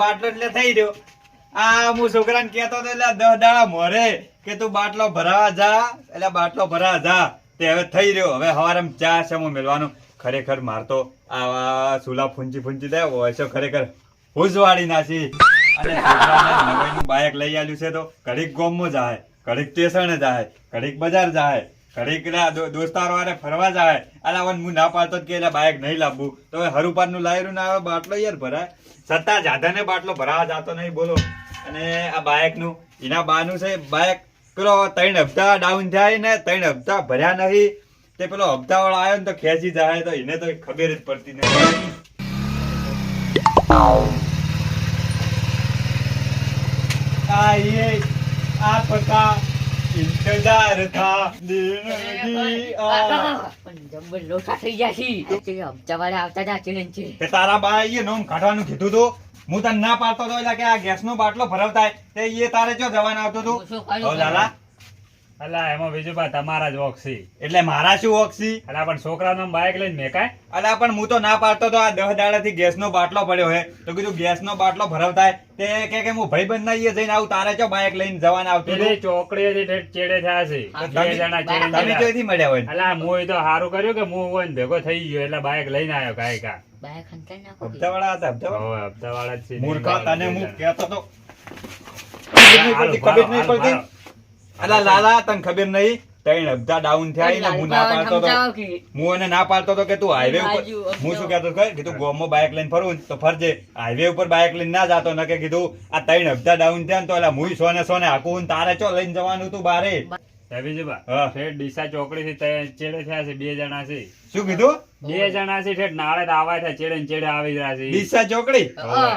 બાટલો એટલે થઈ રહ્યો. આ હું છોકરાને કહેતો હતો એટલે 10 દાડા મોરે કે તું બાટલો ભરાવા જા, એટલે બાટલો ભરાવા જા. તે હવે થઈ રહ્યો. હવે હવારમાં ચા સમો મેળવાનું. ખરેખર મારતો આવા સુલા ફૂંચી દે હોય છે ખરેખર હુજવાડી નાસી. અને છોકરાને નવાઈનું બાઇક લઈ આવ્યું છે તો ઘડીક ગોમમાં જાય, ઘડીક સ્ટેશને જાય, ઘડીક બજાર જાય, ઘડીક દોસ્તારો વારે ફરવા જાય. અલા હું ના પાડતો કે એટલે બાઇક નહીં લાવવું તો હવે હરુપારનું લાયરું ના આવે બાટલો યાર ભરાય. સત્તા જાધાને બાટલો ભરાવા જાતો નહીં બોલો. અને આ બાઇકનું એના બાનું છે બાઇક પેલો 3 હપ્તા ડાઉન થાય ને 3 હપ્તા ભર્યા નહીં. તે પેલો હપ્તા વાળો આવ્યો ને તો ખેંચી જાય તો એને તો ખબર જ પડતી નથી. આ પકા ઇંતજાર થા દિનગી જબર લોટા થઈ ગયા છે. હપ્તાવાળા આવતા જા ચેલેન્જ છે. તે તારા બા એ નોમ કાઢવાનું કીધું તું. હું તને ના પાડતો હતો એટલે કે આ ગેસનો બાટલો ભરાવતા તે એ તારે ચો જવાનું આવતું તું. હો લાલા અલા એમાં બીજું બા તમારા જ ઓક્સી. એટલે મારા શું ઓક્સી? અલા પણ છોકરાનો બાઇક લઈને મેકાય. અલા પણ હું તો ના પાડતો તો આ 10 દાડાથી ગેસનો બાટલો પડ્યો હે તો કીધું ગેસનો બાટલો ભરાવતા તે કે હું ભાઈબંધ ના જઈને આવું તારે ચો બાઇક લઈને જવાનું આવતું પેલી ચોકડીએથી ઠેઠ ચેડે થયા છે. બે જણા ચેડે તમે થયા. ચોથી મળ્યા હોય. અલા હું તો સારું કર્યું કે હું હોય ને ભેગો થઈ ગયો એટલે બાઇક લઈને આવ્યો કાયકા. બાઈક હંતાઈ નાખો. હપ્તાવાળા હતા હપ્તાવાળા. ઓય હપ્તાવાળા જ છે. મૂર્ખા તને હું કહેતો તો હાલો, ખબર નહીં હાલો, પડતી. અલા લાલા તને ખબર નહીં 3 હપ્તા ડાઉન થયા ને હું ના પાડતો તો. સમજાવો કે હું એને ના પાડતો તો કે તું હાઈવે ઉપર બાજુ હું શું કહેતો કે તું ગોમમાં બાઇક લઈને ફરવું તો ફરજે, હાઈવે ઉપર બાઇક લઈને ના જાતો. ન કે કીધું આ 3 હપ્તા ડાઉન થયા ને તો એટલે હું સોને હાકું ને તારે ચો લઈને જવાનું તું બારે. બીજું બા હા. ઠેઠ ડીસા ચોકડીથી ચેડે થયા છે. બે જણા છે. શું કીધું? બે જણા છે ઠેઠ નાળે તો આવા થયા ચેડે ને ચેડે આવી રહ્યા છે. ડીસા ચોકડી હા.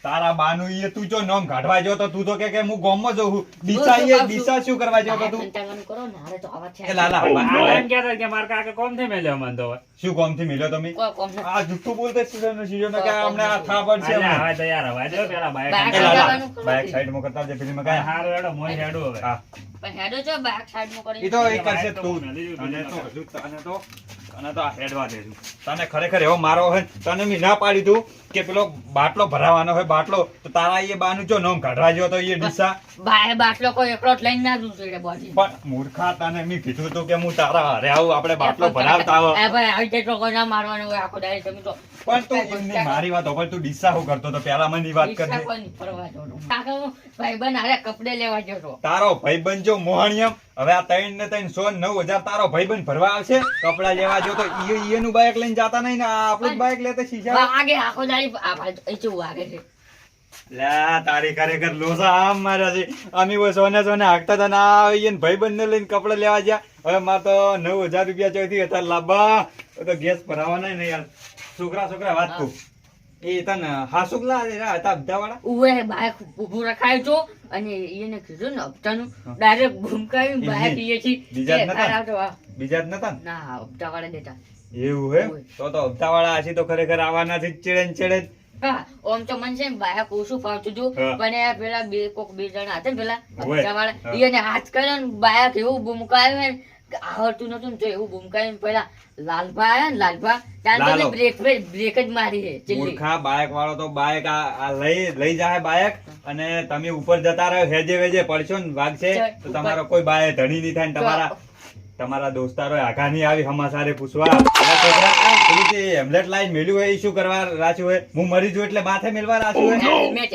તારા બાનું ઈ તું જો નોમ કાઢવા જો તો તું તો કે હું ગોમમાં જઉં છું. ડીસા શું કરવા જો તો તું? સંચાલન કરો ને હારે તો આવા છે. એ લાલા આ એમ કહેતા કે મારા કાકા કોમ થી મેલ્યો મને તો. શું કોમથી મિલ્યો તમે? કોઈ કોમ નથી. આ જુઠ્ઠું બોલતે સીઝન કે અમને આ થાબડ છે અલ્યા, અમને. હવે તો યાર હવે દો પેલા બાઇક બાઇક એ લાલા હંતાવાનું બાઇક સાઈડમાં કરતા જે ફિલ્મ કાય. હારું હેડો મોય હેડો હવે. હા પણ હેડો છો બાઇક સાઈડમાં કરી. ઈ તો એક કરશે બાઇક તો તું. હું નથી અને તો જોતું. હજુ તને તો આ હેડવા દેજો. તને ખરેખર એવો મારો હોય ને તને મેં ના પાડી દઉં કે પેલો બાટલો ભરાવાનો હોય બાટલો તો તારા એ બાનું જો નોમ કાઢવા જો તો એ ડીસા. બાય બાટલો કોઈ એકલો જ લઈને ના જવું જોઈએ બોડી. પણ મૂર્ખા તને મેં કીધું તું કે હું તારા હારે આવું આપણે બાટલો ભરાવતા આવો. એ ભાઈ આવી રીતે કોઈ ના મારવાનું હોય આખો દાડો તમે તો. પણ તું એમની મારી વાત હોભળ, તું ડીસા શું કરતો તો પેલા મને ઈ વાત રિક્ષા કરજે. કોઈ નહીં ફરવા જવાનું. કાકા હું ભાઈબંધ હારે કપડે લેવા ગયો હતો. તારો ભાઈબંધ જો મોહણિયમ હવે આ 3 ને 3 100 ને 9000 તારો ભાઈબંધ ભરવા આવશે કપડા લેવા જો તો ઈનું બાઇક લઈને જાતા નહીં ને આ આપણું બાઇક લેતે શીશા. આગે આખો દાડી આ ભાઈ એ ચેવું આગે છે. લા તારી ખરેખર લોસા આમ માર્યા છે. અમે વો સોને હાંકતા હતા ને આ ઈયન ભાઈબંધને લઈને કપડા લેવા ગયા. હવે માર તો 9000 રૂપિયા ચોથી હતા લાબા તો ગેસ ભરાવાના નહીં યાર. છોકરા વાત કહું એ તને હાસુકલા હતા હપ્તાવાળા. ઉવે બાઈક ઊભું રખાયું હતું અને એને કીધું ને હપ્તાનું ડાયરેક્ટ ઘૂમકાયું બાઈક ઈએથી બીજા જ નતા? તો બીજા જ નતા ને? ના હપ્તાવાળા દેતા. એવું હે તો હપ્તાવાળા હશે તો ખરેખર આવવાના છે ચેડે ને ચેડે જ. હા ઓમ તો મને છે ને બાઈક ઓછું ફાવતું હતું હા. પણ એ પેલા બે જણા હતા ને પેલા હોય. હપ્તાવાળા હા. એને હાથ કર્યો ને બાઈક એવું બૂમકાયું ને કે આવડતું નતું ને તો એવું બૂમકાયું ને પેલા લાલભા આયા ને લાલભા ત્યાં લાલો. બ્રેક જ મારી છે છેલ્લી. મૂર્ખા બાઇક વાળો તો બાઇક આ લઈ જાય બાઇક અને તમે ઉપર જતા રહ્યો હેજે વેજે પડશો ને વાગશે તો તમારો કોઈ બાય ધણી નહીં થાય ને તમારા દોસ્તારો આઘા નહીં આવી હમાસારે પૂછવા અલા છોકરા પેલું તે હેમલેટ લાઈન મેલ્યું હોય એ શું કરવા રાખ્યું હોય? હું મરી જઉં એટલે માથે મેલવા રાખ્યું હોય? હેલ્મેટ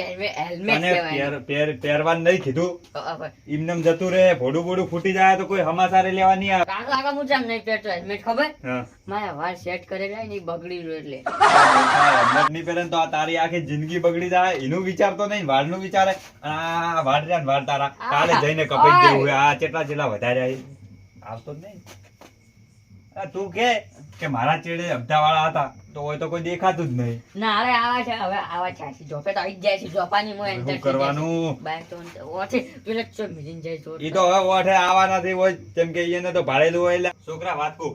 અને કહેવાય. પહેરવાનું નહીં કીધું હવે એમનેમ જતું રહે ભોડું બોડું ફૂટી જાય તો કોઈ હમાસારે લેવા નહીં આવે. કાકા હું જામ નહીં પહેરતો હેલ્મેટ ખબર હા. મારા વાળ સેટ કરેલા ને ઈ બગડી રહ્યો એટલે હેલ્મેટ નહીં પહેરે ને તો આ તારી આખી જિંદગી બગડી જાય એનું વિચારતો નહીં વાળનું વિચારે. અને આ વાળ રહ્યા ને વાળ તારા કાલે જઈને કપાઈ દેવું હોય. આ કેટલા વધારે આવતો જ નહીં. આ તું કે મારા ચેડે હપ્તા વાળા હતા તો હોય તો કોઈ દેખાતું જ નહીં. ના હવે આવા છે હવે આવા છે જોપે તો આવી જ જાય છે જોપાની મોય અંદર શું કરવાનું? બાઈક તો ઓછે પેલે ચો મિલીન જાય તો ઈ તો હવે ઓઠે આવવાના થી હોય જેમ કે એને તો ભાડેલું હોય એટલે છોકરા વાત કહું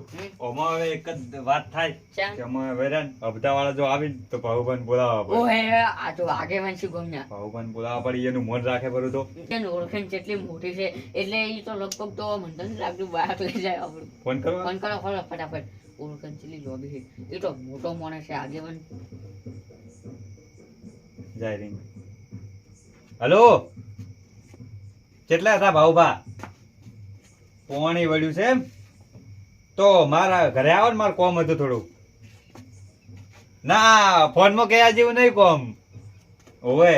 ઓમાં હવે એક જ વાત થાય ચા? કે અમે હવે રે ને હપ્તા વાળા જો આવી તો ભાઉભાઈને બોલાવવા પડે. ઓહે આ તો આગેવાન છે ગોમના ભાઉભાઈને બોલાવવા પડે એનું મન રાખે પડું તો તેની ઓળખાણ જેટલી મોટી છે એટલે ઈ તો લગભગ તો મને તો નથી લાગતું બાઈક લઈ જાય આપણું ફોન કરવા ફોન કરો ફોન ફટાફટ ઓળખાણ જેટલી લોબી છે એ તો મોટો માણસ છે આગેવાન જાય ring. હલો કેટલા હતા ભાઉભા? પોણી વળ્યું છે એમ? તો મારા ઘરે આવો ને, મારે કોમ હતું થોડું. ના ફોનમાં કયા જેવું નહીં કોમ. ઓવે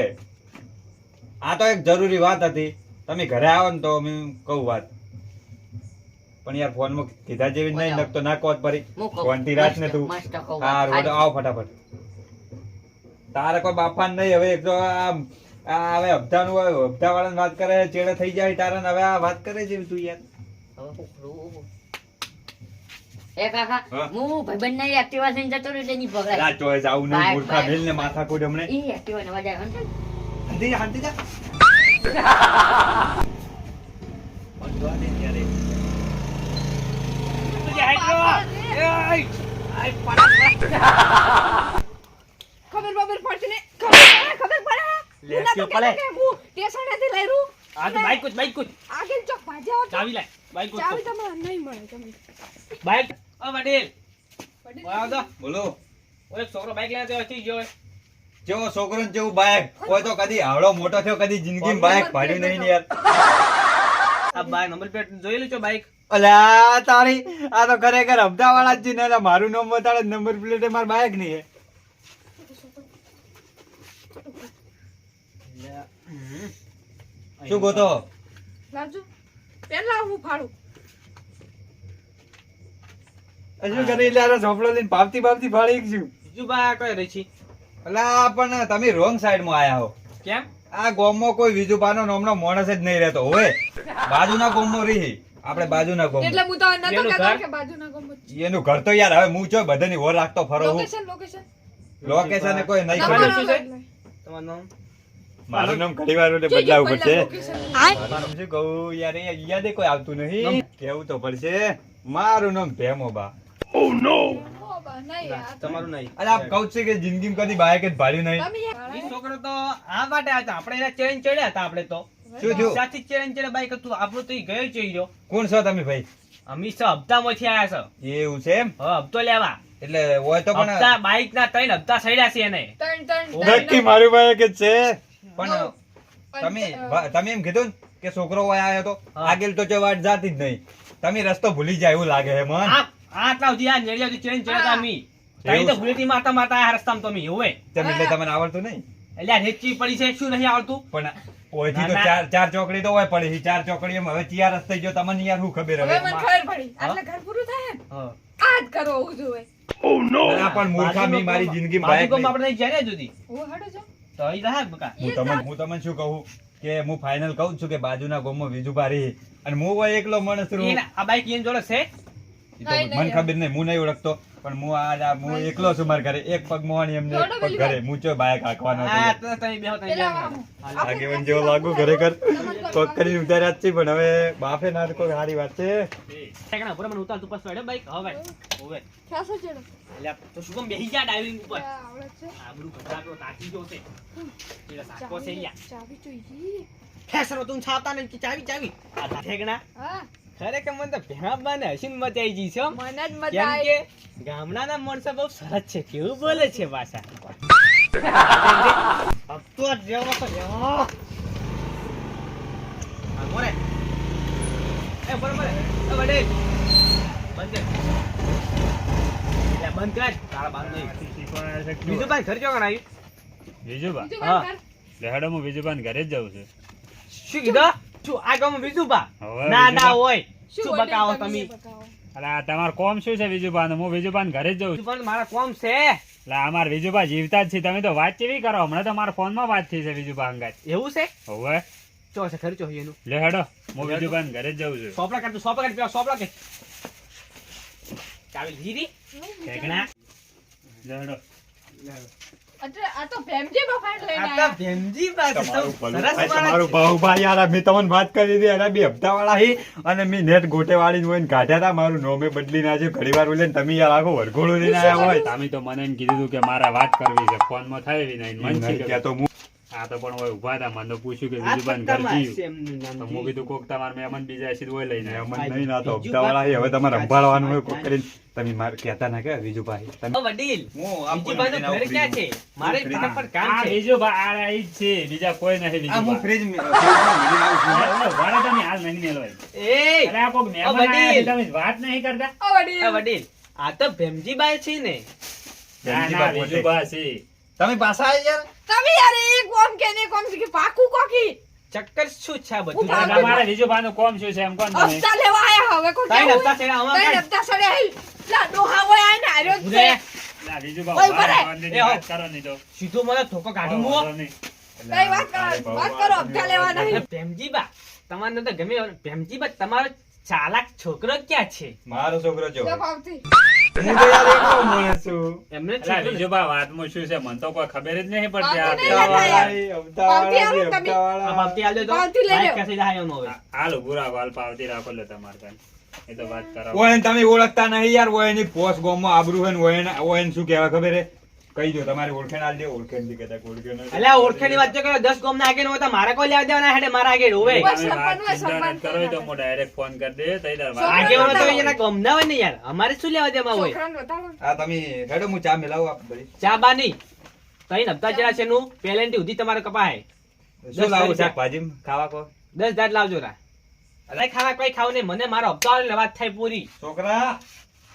આ તો એક જરૂરી વાત હતી. તમે ઘરે આવો ને તો હું કહું વાત. પણ યાર ફોનમાં કીધા જેવી નહીં, નકતો ના કોત પરી. હું કહું. ફોનથી રાખ ને તું. મસ્ત કહું. હા રોડ આવો ફટાફટ. તારે કોઈ બાપા નહીં. હવે એક તો આ હવે હપ્તાનું હોય, હપ્તા વાળાને વાત કરે ચેડે થઈ જાય તારે ને હવે આ વાત કરે છે તું યાર. હવે હું કરું? એ કાકા હા? હું ભાઈબંધ ના એક્ટિવા થઈને જતો રહ્યો તેની પકડાય લા ચોઈસ આવું નહીં, બાય, મૂર્ખા બાય. મેલ ને માથા કૂટ હમણે. ઈ એક્ટિવા ને વજાય હંતે હાંતી જા, હાંતી જા. પંડવા દે ત્યારે. ખબર બબર પડતી ને ખબર પડે લે, ક્યો પડે? હું ટેશન નથી લઈ રૂ આ તો બાઈક કુછ આગળ ચોક ભાજ્યા હો તો ચાવી લાય બાઈક કુછ ચાવી તમને નહીં મળે તમે બાઈક ઓ વડીલ વડીલ. ઓય આવજો બોલો ઓય છોકરો બાઈક લઈને આવ્યો છે જો જેવો છોકરો ને જેવું બાઈક કોઈ તો કદી આવડો મોટો થયો કદી જિંદગીમાં બાઈક ભાડ્યું નહીં ને યાર. આ બાઈક નંબર પ્લેટ જોઈ લેજો બાઈક અલ્યા તારી આ તો ખરેખર હપ્તા વાળા જ છે ને. એટલે મારું નામ બતાડે નંબર પ્લેટ માર બાઈક નહીં હે. શું ગોતો? લાવજો પેલા હું ફાડું હજુ કરી લે આ ઝોપડો લઈને પાવતી પાવતી ફાડી છું. બીજું બા કઈ રહી છે અલા પણ તમે રોંગ સાઈડ માં આયા હો. કેમ આ ગામમાં કોઈ બીજું પાનો નામનો માણસ જ નહીં રહેતો હોય. બાજુના ગામમાં રહી આપણે બાજુના એટલે ગામમાં. હું તો નતો એનું કહેતો ઘર? કે બાજુના ગામમાં એનું ઘર તો યાર હવે હું છો બધાની ઓર રાખતો ફરો હું. લોકેશન લોકેશન કોઈ નહીં તમારું ખબર. શું છે? તમારું નામ મારું નામ ઘણી વાર એટલે બદલાવવું પડશે. લોકેશન મારું નામ શું કહું યાર અહીંયા યાદ કોઈ આવતું નહીં. કેવું તો પડશે. મારું નામ ભેમો બા. નહીં યાર તમારું નહીં અરે આપ કહું છું કે જિંદગીમાં કદી બાઈક જ ભાડ્યું નહીં. તમે યાર ઈ છોકરો તો આ માટે હતા આપણે એના ચેન ચડ્યા હતા આપણે તો શું થયું? સાથી ચેન ચડે બાઈક હતું આપણું તો ઈ ગયો ચઈ ગયો કોણ છો તમે ભાઈ? અમી સ હપ્તામાંથી આયા છે એવું છે એમ? હવે હપ્તો લેવા એટલે હોય તો પણ હપ્તા બાઈક ના 3 હપ્તા સડ્યા છે એને ત્રણ નક્કી મારું બાઈક જ છે. પણ પણ, તમે એમ કીધું ને કે છોકરો હોય આવ્યો તો હા. આગળ તો જો વાટ જાતી જ નહીં. તમે રસ્તો ભૂલી જાય એવું લાગે હે મન. આટલા સુધી આ નેડિયાથી ચેન ચડ્યા અમી તાઈ તો ભૂલેથી મારતા મારતા આ રસ્તામાં તો અમી એવું તેમ એટલે તમને આવડતું નહીં. એટલે આ રેચી પડી છે શું નહીં આવડતું પણ ઓયથી તો ના, ના. ચાર ચોકડી તો હોય પડી. ચાર ચોકડીમાં હવે ચિયા રસ્તે ગયો તમને યાર શું ખબર હવે હવે. મને ખબર પડી એટલે ઘર પૂરું થાય ને હા. આ જ કરો હું જોવે ના, પણ મૂર્ખા મેં મારી જિંદગીમાં બાઈક બાજુમાં નહીં. આપણે જઈએ જુદી હું હડો છો તો અહીં રહે બકા હું તમને શું કહું કે હું ફાઇનલ કહું છું કે બાજુના ગામમાં વિજુભા રહી અને હું હોય એકલો માણસ રહું. આ બાઈક એન જોડે છે ઈ તો મને ખબર નહીં, હું નહીં ઓળખતો પણ હું એકલો છું મારા ઘરે. એક પગ મોહણી એમને એક પગ ઘરે. હું ચો બાઈક હાંકવાનો હતો. આ તો તમે બેહો તમે પેલા બેહો. આમ. આગેવાન જેવો લાગુ ખરેખર. કોક કરીને ઉતાર્યા જ છે પણ હવે બાપે ના કોઈ સારી વાત છે. ઠેકણા ઉપર મને ઉતાર તું પાછો હેડો બાઈક હવે હવે ક્યાં છે ચેડો એટલે આ તો શુભમ બેહી જા ડ્રાઇવિંગ ઉપર આવડે છે આબરૂ કચરાટો તાકી જો છે એટલે સાકો છે યા ચાવી જોઈએ ફેસરો તું છાતા ને કે ચાવી ચાવી આ ઠેકણા હા ખરેખર મને તો ભેણા બાને હસીન મચાઈ ગઈ છે હો. મને જ કેમ મજા કે આવી ગામડાના માણસો બહુ સરસ છે કેવું બોલે છે ભાષા अब तो જેવો તો જેવો આ મોરે એ બરોબર એ વડે બંધ કર લે બંધ કર તારા બંધ નહીં બીજું ભાઈ ઘર ચોકણ આવ્યું વિજુબા બીજું હા. વાત કર. લેહાડો હું વિજુબાન ઘરે જ જાઉં છું. શું કીધું શું આ ગામમાં બીજું બા હવે ના ના બીજું હોય શું શું વડીલ બકાવો તમે તમે એ બતાવો. અલા આ તમારું કોમ શું છે વિજુબાન? હું વિજુબાન ઘરે જ જાઉં છું. પણ મારા કોમ છે એટલે અમાર વિજુબા જીવતા જ છે. તમે તો વાત કેવી કરો? હમણાં તો મારા ફોનમાં વાત થઈ છે વિજુબા અંગાત. એવું છે હવે ચો છે ખર્ચો એનું લેહાડો હું વિજુબાન ઘરે જ જાઉં છું. સોપડા કાઢ સોપડા કે ચાવી લીધી ઠેકણા લેહાડો. એટલે આ તો ભેમજી બફાટ લઈને આ તો આયા. ભેમજી પાસે તો તમારું ભલું સરસ થાય, માણસ તમારું છે. ભાઉભાઈ યાર મેં તમને વાત કરી દીધી એના બી હપ્તા વાળા હી અને મેં નેટ ગોટે વાળી હોય ને કાઢ્યા હતા. મારું નોમે બદલી ના છે ઘડી વાર બોલે તમે યાર આખો વરઘોડો લઈને આયા હોય. તમે તો મને એમ કીધું હતું કે મારે વાત કરવી છે ફોનમાં થાય એવી નહીં. મન નહીં છે કહેતો હું આ તો પણ હવે ઊભા હતા મને તો પૂછ્યું કે આ બીજું ઘર તમારે જીવ એમનું નામ તો જી. હું કીધું કોક તમારા મહેમાન બીજા હશે તો હોય લઈને આવ્યો. મહેમાન નહીં ના તો હપ્તાવાળા છે. હવે તમારે સંભાળવાનું હોય કોક કરીને. તમે મારે કહેતા ના કે વિજુભાઈ તમે ઓ વડીલ હું આ બીજી બાજુ ઘર ક્યાં છે મારે ફ્રીજ. ફટાફટ કામ આ છે બીજું આ ઈ જ છે બીજા કોઈ નથી આ હું બીજું ફ્રીજ વાળા તમે હાલ નહીં મેળવાય. એ અરે આ કોક મહેમાન વડીલ. આયા છે, તમે વાત નહીં કરતા ઓ વડીલ. એ વડીલ આ તો ભેમજીબાઈ છે ને ના ના બીજું બસ ઈ. તમે પાછા આવી યાર તમે યાર એક કોમ કે ને કોમ કે પાકું કોકી ચક્કર શું છે આ બધું ઉભા એટલે તમારે બીજું બાનું કોમ શું છે એમ કોણ તમે હપ્તા લેવા આયા હવે કોઈ કઈ કેવું? નફતા છે આમાં કઈ કઈ? હપ્તા સડે હઈ લા ડોહા હોય આને હાર્યો જ છે. ના બીજું ઓય, ઉભા રહે. બાનું એ હો. વાત કરો નહીં તો સીધો મને ધોકો કાઢી મૂકો. વાંધો નહીં. કઈ વાત કરો હપ્તા લેવા નહીં. ભેમજીબા તમારે તો ગમે એવું. ભેમજીબા તમારો ચાલાક છોકરો ક્યાં છે મારો છોકરો જો જો ભાવથી. હું તો યાર એકલો માણસ છું. એમને અલા, છોકરો બીજું બા વાતમાં શું છે મને તો કોઈ ખબર જ નહીં પડતી આ વાંધો નહીં. હપ્તાવાળા, હપ્તાવાળા છે, પાવતી આલો આ હપ્તાવાળા. બાપતી આલ્યો તો પાવતી લઈ બાઈક લ્યો. ક્યાંથી જાય એમ હવે હાલ ઉભું રાખો હાલ પાવતી રાખો લે તમારે કાંઈ. એ તો વાત કરાવો ઓય ને તમે ઓળખતા નહીં યાર ઓય ની પોસ ગામમાં આબરૂ હોય ને ઓય ને શું કહેવાય ખબર હે કહી દો તમારી ઓળખેણ આલ દે ઓળખેણ થી કહેતા ઓળખેણ નથી. અલ્યા ઓળખેની વાત જો કરો 10 ગોમ ના આગળ હોય તો મારે કોઈ લેવા દેવાના હેડે મારા આગળ હોવે બસ. તમે વાત સરપંચ હોય, ચિંતા નથી સરપંચ કરો એ તો હોય. હું ડાયરેક્ટ ફોન કરી દે તઈ તાર વાત. છોકરા આગેવાનો તો બતાવો. એના ગોમ ના હોય ને યાર અમારે શું લેવા દેવામાં હોય છોકરાને બતાવો. આ તમે હેડો હું ચા મિલાવું આપ બધી ચા બા નહીં તઈ નબતા ચડા છે નું પેલેન્ટી ઉધી તમારે કપાય શું લાવું રૂપિયા. શાકભાજી ખાવા કો 10 દાટ લાવજો રા અરે ખાવા કોઈ ખાવ નહીં મને મારો હપ્તો આવે ને વાત થાય પૂરી છોકરા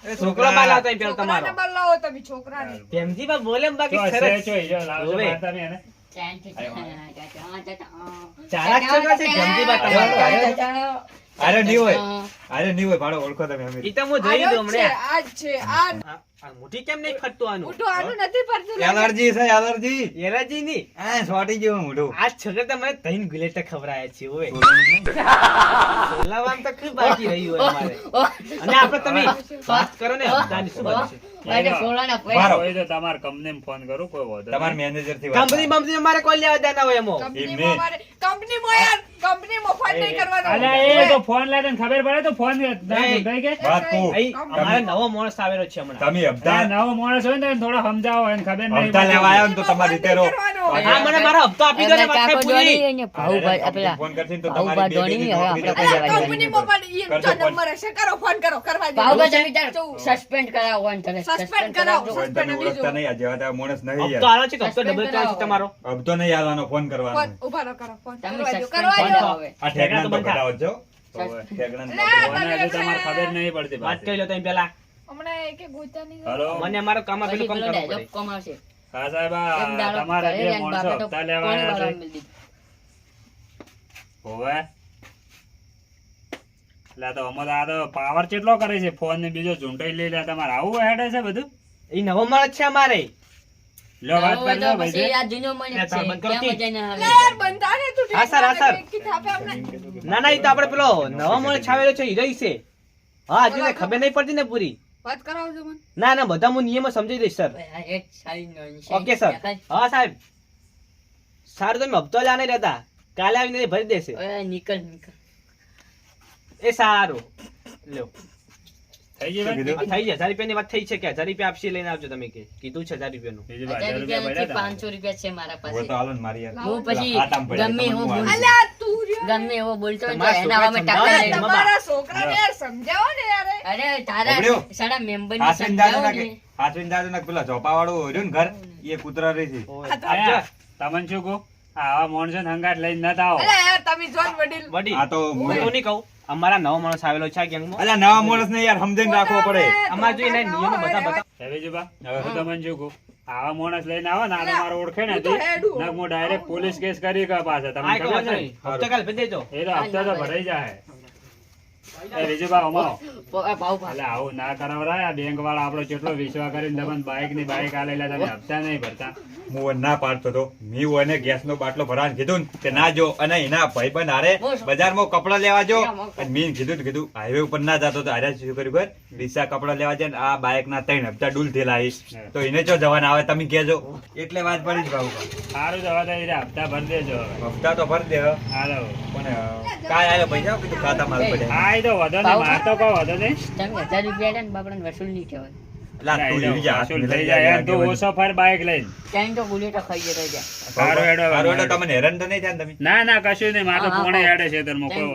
એ છોકરો બા લાવતા અહીં પેલો છોકરાને તમારો બદલાવો તમે છોકરાને. ભેમજીબા બોલે એમ બાકી જો છે, સરસ જો, જો, લાવજો હોવે. બા તમે એને. ચાલાક છોકરા છે ભેમજીબા તમારો અરે નહીં હોય અરે નહીં હોય ભાડો ઓળખો તમે અમે ઈ તો હું જોઈ આનો લીધું જ છે, હમણાં આ જ છે, આ આ મોટી કેમ નહીં ફરતું આનું મોટું આનું નથી પડતું લાગે. એલર્જી છે એલર્જી એરાજી ની આ સોટી જેવું મોઢું આ છોકરા તો મને ત્રણ ગુલેટા ખવડાયા છે ઓય બોલવાનું નહીં. બોલાવવામાં તો ખૂબ બાકી રહ્યું હોય અમારે અને આપણે તમે વાત કરો ને હપ્તાની શું વાત છે બારો. હોય તો તમારે કંપનીમાં ફોન કરું કોઈ વાંધો નહીં. તમારા મેનેજર થી વાત કંપની બંપની અમારે કોઈ લેવા દેના હોય એમાં કંપનીમાં મારે- કંપનીમાં યાર, કંપનીમાં ફોન નહીં કરવાનો. અલ્યા, એ તો ફોન લાગે ને ખબર પડે તો ફોન એ. કે વાત કહું. અહીં અમારે નવો માણસ આવેલો છે હમણાં તમે હપ્તા નવો માણસ હોય ને તો એને થોડો સમજાવો એને ખબર નહીં હપ્તા લેવા આવ્યો ને તો તમારી રીતે રહો. હા મને મારો હપ્તો આપી દો ને વાત થાય પૂરી ફોન કરશે ને તો ભાવ તમારી બે બાંધવાની, બેની હવે નોકરી આપણે જતી અલા, રહેવાની. કંપનીમાં પણ ઈ કરજો જો ફોન. નંબર હશે, કરો ફોન કરો, કરવા દે. સસ્પેન્ડ કરાવો અને તરત સસ્પેન્ડ કરાવો. કોઈ તમે ઓળખતા નહીં આ જેવા તેવા માણસ નહીં હપ્તો યાર આલો છે કે હપ્તો ડબલ ચાર્જ છે તમારો હપ્તો નહીં આલવાનો ફોન કરવાનો ફોન ઉભા રહો, કરો ફોન. તમે કરવા દો, સસ્પેન્ડ કરવા દો. કરાવો હવે. આ ઠેકણા તો બંધ થા. ઘટાડો છો હોય. ઠેકણા તો ના, ઘટાડો. મને હજુ તમારે ખબર નહીં પડતી વાત પાછી. કરી લો તમે પેલા હમણાં એકે ગોતા નહીં. હલો મને અમારો કામ પછી પેલું કામ પેલો કરવું dialogue પડે કોમ આવશે. હા સાહેબ એક આ દાડો તમારા કરે બે અને માણસો બાપે તો હપ્તા લેવા પાણી આવ્યા વાળવા છે મેલી દીધું. હોવે એટલે આ તો અમારે આ તો પાવર કેટલો કરે છે ફોન ને બીજો ઝૂંટાઈ લઈ લે તમારે આવું હેડે છે બધું એ નવો માણસ છે અમારે લો વાત નવો હોય કરી તો લો ભાઈ પછી આ જૂનો મને લે, તાર છે. બંધ કરો ક્યાં તી. મજાને હાલે. અલા, યાર, બંધા ને તું હા, સર, હા, સર. ઠીક ઠીક આપે અમને. ના ના એ તો આપણે પેલો નવો માણસ આવેલો છે ઈ રહી છે હા હજુ તો ખબર નહીં પડતી ને પૂરી વાત કરાવજો મને. ના ના બધા હું નિયમો સમજી દઈશ સર આ એક સારી નોંધ છે. ઓકે સર હા સાહેબ સારું તમે હપ્તો લાને રહેતા કાલે આવીને ભરી દેશે હવે નીકળ નીકળ. એ સારું લ્યો થઈ ગઈ શું વાત? કીધું? આ થઈ જાય 1000 રૂપિયાની વાત થઈ છે કે 1000 રૂપિયા આપશે લઈને આવજો તમે કે કીધું છે 1000 રૂપિયાનું બીજું 1000 1000 રૂપિયા રૂપિયા નથી, 500 પડ્યા રૂપિયા છે મારા હોય પાસે. તો હાલો ને મારી યાર. હું પછી હાથ આમ પડ્યા, ગમે તમને એવું હું બોલું. અલા, તું રહ્યો. ગમે એવો બોલતો હોય તો તમારા એના અમે છોકરા ટક્કર સમજાવે લઈને. ને. તમારા છોકરાને યાર સમજાવો ને યાર. અરે તારા બબડ્યો. સાડા મેમ્બર ની હાથવીને દાદુ સમજાવો ના કે ને. હાથવીને દાદુ ના પેલા ચોપાવાળું રહ્યું ને ઘર એ કૂતરા રહી છે. ઓય, આયા, આપજો. તમને શું કહું આવા માણસો ને હંગાટ લઈને નતા આવો અલા, યાર, તમે જો ને વડીલ. વડીલ આ તો હું એવું નહીં કહું અમારા નવો માણસ આવેલો છે આ ગેંગમાં અલ્યા નવા માણસ ને યાર સમજીને રાખવો પડે. અમારે જો એના નિયમો બધા બતા હવે જો બા હવે હું તમને શું કહું આવા માણસ લઈને આવો ને આ તમારો ઓળખે ને હું તો હેડું. ના હું ડાયરેક્ટ પોલીસ કેસ કરી કે પાસે આ તમને કહો ખબર છે નહીં હપ્તો કાલ ભરી દેજો એ તો હપ્તા તો ભરાઈ જાય એ બીજું બા અમારો ભાવ ભાવ. એટલે આવું ના કરાવરાય આ બેંક વાળા આપણો કેટલો વિશ્વાસ કરીને તમને બાઈક ની બાઈક આલેલા તમે હપ્તા નહીં ભરતા હું એને ના પાડતો હતો મેં એને ગેસ નો બાટલો ભરાવાનું કીધું ને કે ના જો અને એના ભાઈબંધ હારે બજારમાં કપડા લેવા જો અને મેં કીધું હાઈવે ઉપર ના જતો તો હારે શું કર્યું ખબર ડીસા કપડા લેવા જાય ને આ બાઈક ના 3 હપ્તા ડૂલ થયેલા આવી તો એને ચો જવાના આવે તમે કહેજો એટલે વાત પડી જ ભાવ સારું તો હવે તો એને હપ્તા ભરી દેજો હવે હપ્તા તો ભરી દે હવે. હાલો પણ કાંઈ આયો પૈસા કીધું ખાતા માલ પડે હા એ તો વધો નહીં માર તો કહો વધો નહીં તમે 1000 રૂપિયા લે ને બાપડાને વસૂલ નહીં કહેવાય. લા, તું એવી જા, હાથ વસૂલ મિલાઈ થઈ જાય, જાય તું આગેવાની. ઓછો ફર બાઇક લઈને ત્યાં તો બુલેટ ખાઈ જતા ત્યાં સારું હેડો હવે સારું હેડો, હેડો. તમને હેરાન તો નહીં થાય ને તમે ના ના કશું નહીં મારે તો હા, હા, પોણે હા. હેડે છે તને મોકલો